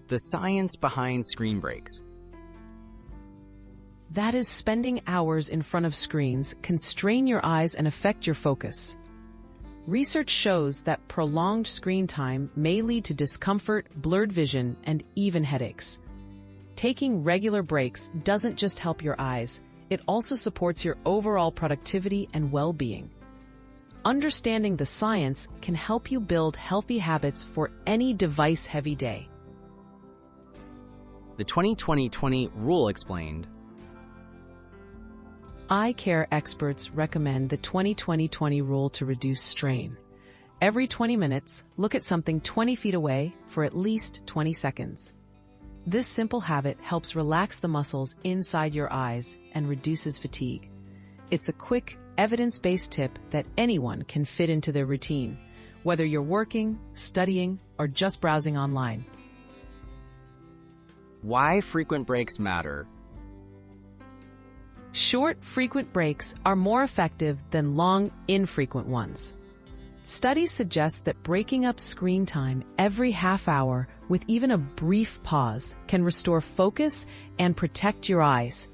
The science behind screen breaks. That is, spending hours in front of screens can strain your eyes and affect your focus. Research shows that prolonged screen time may lead to discomfort, blurred vision, and even headaches. Taking regular breaks doesn't just help your eyes, it also supports your overall productivity and well-being. Understanding the science can help you build healthy habits for any device-heavy day. The 20-20-20 rule explained. Eye care experts recommend the 20-20-20 rule to reduce strain. Every 20 minutes, look at something 20 feet away for at least 20 seconds. This simple habit helps relax the muscles inside your eyes and reduces fatigue. It's a quick, evidence-based tip that anyone can fit into their routine, whether you're working, studying, or just browsing online. Why frequent breaks matter. Short, frequent breaks are more effective than long, infrequent ones. Studies suggest that breaking up screen time every half hour with even a brief pause can restore focus and protect your eyes.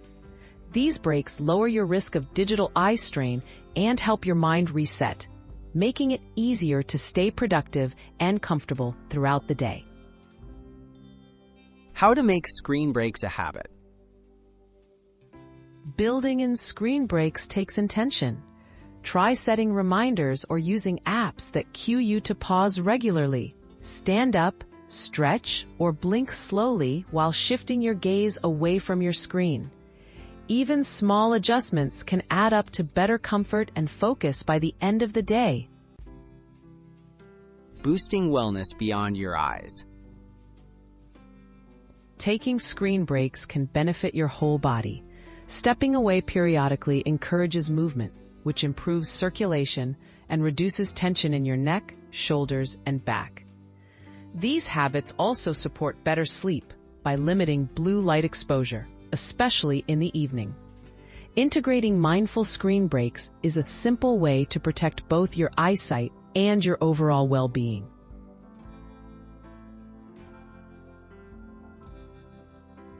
These breaks lower your risk of digital eye strain and help your mind reset, making it easier to stay productive and comfortable throughout the day. How to make screen breaks a habit. Building in screen breaks takes intention. Try setting reminders or using apps that cue you to pause regularly. Stand up, stretch, or blink slowly while shifting your gaze away from your screen. Even small adjustments can add up to better comfort and focus by the end of the day. Boosting wellness beyond your eyes. Taking screen breaks can benefit your whole body. Stepping away periodically encourages movement, which improves circulation and reduces tension in your neck, shoulders, and back. These habits also support better sleep by limiting blue light exposure, especially in the evening. Integrating mindful screen breaks is a simple way to protect both your eyesight and your overall well-being.